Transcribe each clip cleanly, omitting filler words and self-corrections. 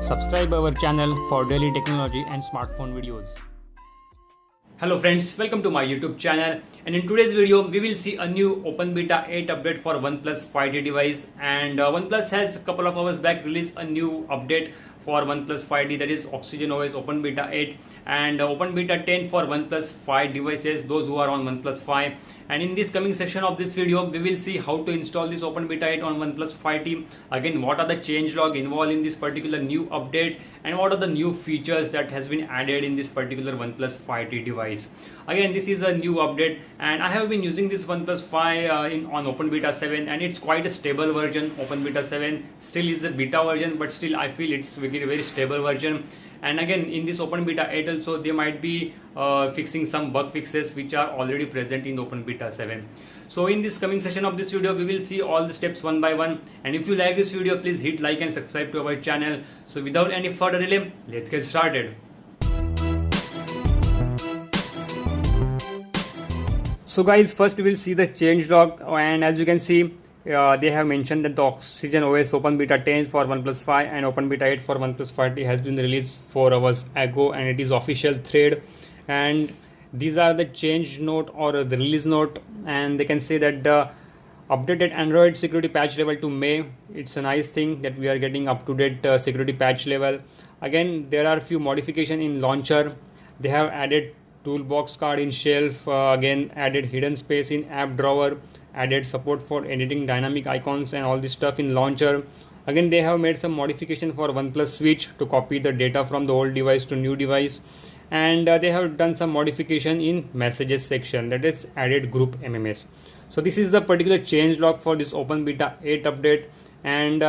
Subscribe our channel for daily technology and smartphone videos. Hello friends, welcome to my YouTube channel, and in today's video we will see a new Open Beta 8 update for Oneplus 5T device. And Oneplus has a couple of hours back released a new update for OnePlus 5T, that is Oxygen OS Open Beta 8 and Open Beta 10 for OnePlus 5 devices, those who are on OnePlus 5. And in this coming section of this video, we will see how to install this Open Beta 8 on OnePlus 5T. Again, what are the changelog involved in this particular new update, and what are the new features that has been added in this particular OnePlus 5T device. Again, this is a new update, and I have been using this OnePlus 5 on Open Beta 7, and it's quite a stable version. Open Beta 7 still is a beta version, but still I feel it's very stable version. And again, in this Open Beta 8 also, they might be fixing some bug fixes which are already present in Open Beta 7. So in this coming session of this video, we will see all the steps one by one. And if you like this video, please hit like and subscribe to our channel. So without any further delay, let's get started. So guys, first we will see the changelog, and as you can see, they have mentioned that the Oxygen OS Open Beta 10 for OnePlus 5 and Open Beta 8 for OnePlus 5T has been released 4 hours ago, and it is official thread. And these are the change note or the release note, and they can say that the updated Android security patch level to May. It's a nice thing that we are getting up to date security patch level. Again, there are a few modifications in launcher. They have added toolbox card in shelf, again added hidden space in app drawer, added support for editing dynamic icons and all this stuff in launcher. Again, they have made some modification for OnePlus Switch to copy the data from the old device to new device, and they have done some modification in messages section, that is added group MMS. So this is the particular changelog for this Open Beta 8 update, and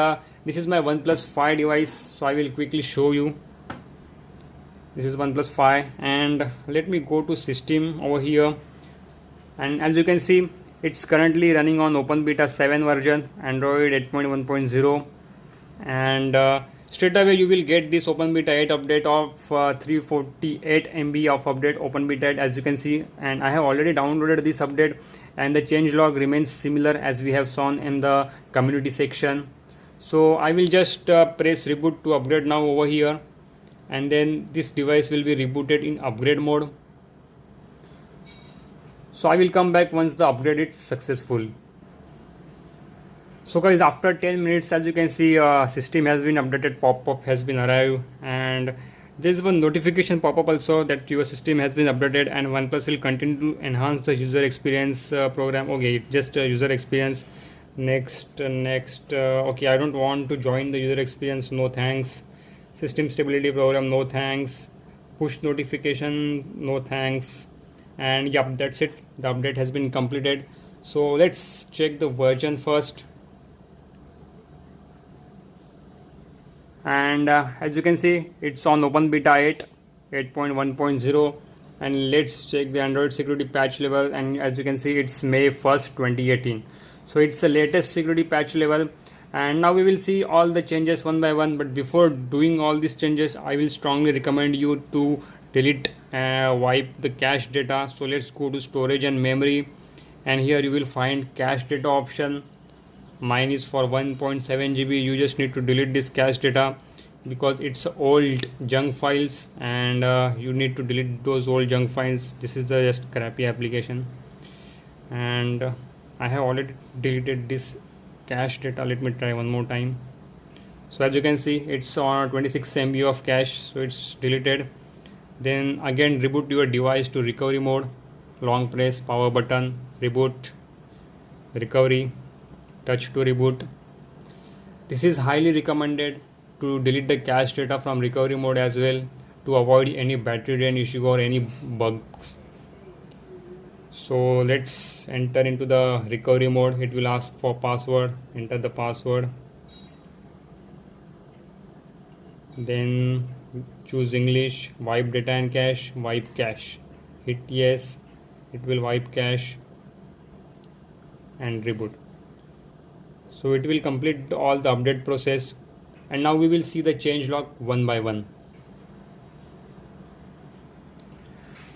this is my OnePlus 5 device, so I will quickly show you. This is OnePlus 5, and let me go to system over here, and as you can see, it's currently running on Open Beta 7 version, Android 8.1.0, and straight away you will get this Open Beta 8 update of 348 MB of update Open Beta 8, as you can see. And I have already downloaded this update, and the changelog remains similar as we have shown in the community section. So I will just press reboot to upgrade now over here, and then this device will be rebooted in upgrade mode. So I will come back once the upgrade is successful. So guys, after 10 minutes, as you can see, system has been updated, pop-up has been arrived, and there is one notification pop-up also that your system has been updated, and OnePlus will continue to enhance the user experience program. Okay, just user experience. Next. Okay, I don't want to join the user experience. No thanks. System stability program. No thanks. Push notification. No thanks. And yep, that's it. The update has been completed. So let's check the version first. And as you can see, it's on Open Beta 8 8.1.0, and let's check the Android security patch level, and as you can see, it's May 1st 2018. So it's the latest security patch level, and now we will see all the changes one by one. But before doing all these changes, I will strongly recommend you to delete wipe the cache data. So let's go to storage and memory, and here you will find cache data option. Mine is for 1.7 GB. You just need to delete this cache data because it's old junk files, and you need to delete those old junk files. This is the just crappy application, and I have already deleted this cache data. Let me try one more time. So as you can see, it's on 26 MB of cache, so it's deleted. Then again, reboot your device to recovery mode. Long press power button, reboot, recovery, touch to reboot. This is highly recommended to delete the cache data from recovery mode as well, to avoid any battery drain issue or any bugs. So let's enter into the recovery mode. It will ask for password. Enter the password, then choose English, wipe data and cache, wipe cache, hit yes, it will wipe cache, and reboot. So it will complete all the update process, and now we will see the changelog one by one.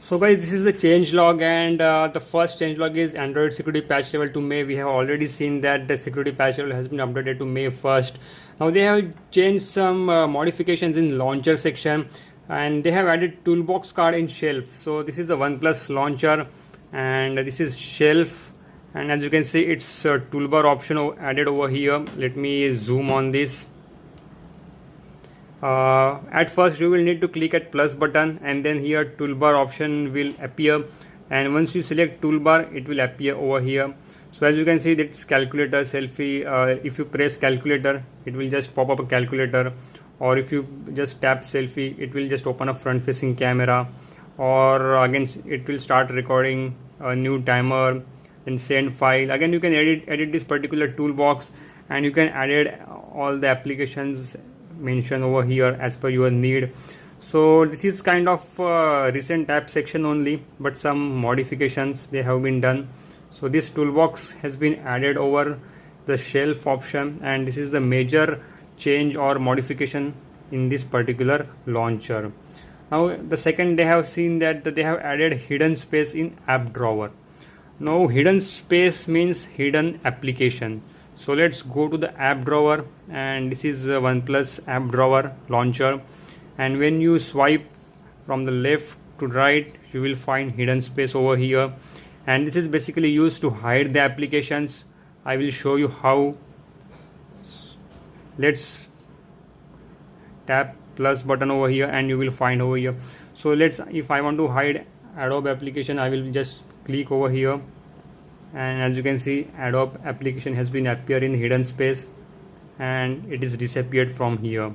So guys, this is the change log, and the first change log is Android security patch level to May. We have already seen that the security patch level has been updated to May 1st. Now they have changed some modifications in launcher section, and they have added toolbox card in shelf. So this is the OnePlus launcher, and this is shelf, and as you can see, it's a toolbar option added over here. Let me zoom on this. At first you will need to click at plus button, and then here toolbar option will appear, and once you select toolbar it will appear over here. So as you can see, that's calculator, selfie. If you press calculator, it will just pop up a calculator, or if you just tap selfie, it will just open a front facing camera, or again it will start recording a new timer, then send file. Again you can edit this particular toolbox, and you can edit all the applications mentioned over here as per your need. So this is kind of recent app section only, but some modifications they have been done. So this toolbox has been added over the shelf option, and this is the major change or modification in this particular launcher. Now the second, they have seen that they have added hidden space in app drawer. Now hidden space means hidden application. So let's go to the app drawer, and this is OnePlus app drawer launcher, and when you swipe from the left to right, you will find hidden space over here, and this is basically used to hide the applications. I will show you how. Let's tap plus button over here, and you will find over here. So if I want to hide Adobe application, I will just click over here, and as you can see, Adobe application has been appear in hidden space, and it is disappeared from here.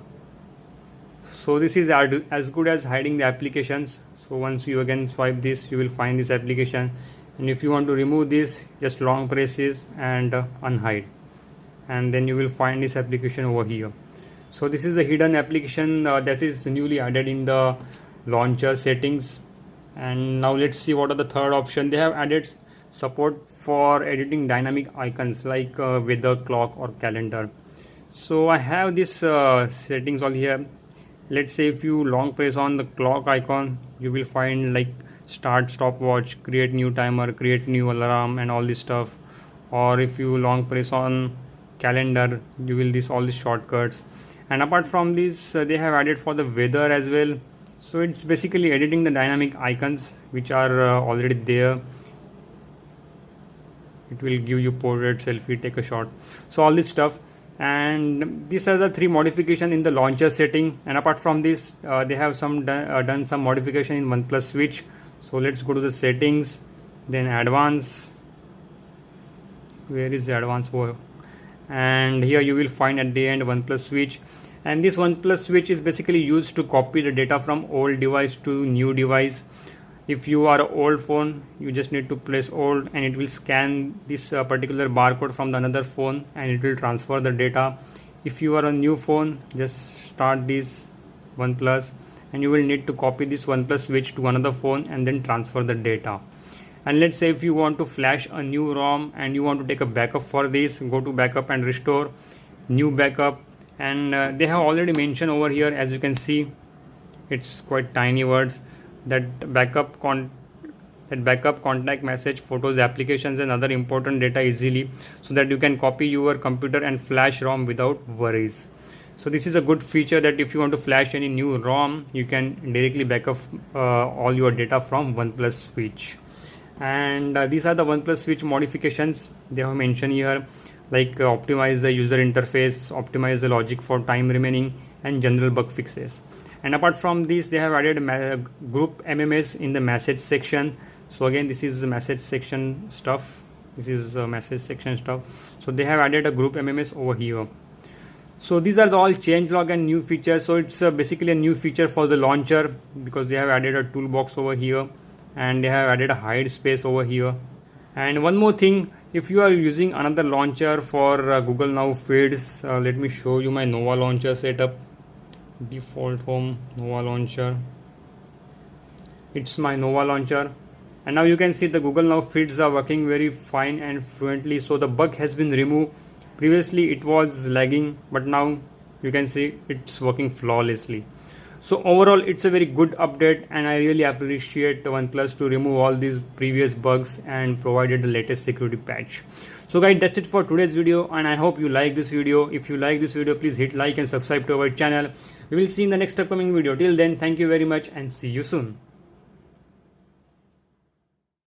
So this is as good as hiding the applications. So once you again swipe this, you will find this application, and if you want to remove this, just long press this and unhide, and then you will find this application over here. So this is a hidden application that is newly added in the launcher settings. And now let's see what are the third option. They have added support for editing dynamic icons like weather, clock or calendar. So I have this settings all here. Let's say if you long press on the clock icon, you will find like start stopwatch, create new timer, create new alarm and all this stuff. Or if you long press on calendar, you will all these shortcuts. And apart from this, they have added for the weather as well. So it's basically editing the dynamic icons which are already there. It will give you portrait, selfie, take a shot, so all this stuff. And these are the three modifications in the launcher setting. And apart from this, they have done some modification in OnePlus Switch. So let's go to the settings, then advanced. Where is the advanced? And here you will find at the end OnePlus Switch. And this OnePlus Switch is basically used to copy the data from old device to new device. If you are an old phone, you just need to press old, and it will scan this particular barcode from the another phone, and it will transfer the data. If you are a new phone, just start this OnePlus, and you will need to copy this OnePlus Switch to another phone and then transfer the data. And let's say if you want to flash a new ROM and you want to take a backup for this, go to backup and restore, new backup. And they have already mentioned over here, as you can see, it's quite tiny words, that backup contact message, photos, applications and other important data easily, so that you can copy your computer and flash ROM without worries. So this is a good feature, that if you want to flash any new ROM, you can directly backup all your data from OnePlus Switch. And these are the OnePlus Switch modifications they have mentioned here, like optimize the user interface, optimize the logic for time remaining, and general bug fixes. And apart from this, they have added group MMS in the message section. So again, this is the message section stuff. So they have added a group MMS over here. So these are the all changelog and new features. So it's basically a new feature for the launcher, because they have added a toolbox over here, and they have added a hide space over here. And one more thing, if you are using another launcher for Google Now feeds, let me show you my Nova launcher setup. Default home, Nova launcher. It's my Nova launcher, and now you can see the Google Now feeds are working very fine and fluently. So the bug has been removed. Previously it was lagging, but now you can see it's working flawlessly. So overall, it's a very good update, and I really appreciate OnePlus to remove all these previous bugs and provided the latest security patch. So guys, that's it for today's video, and I hope you like this video. If you like this video, please hit like and subscribe to our channel. We will see in the next upcoming video. Till then, thank you very much and see you soon.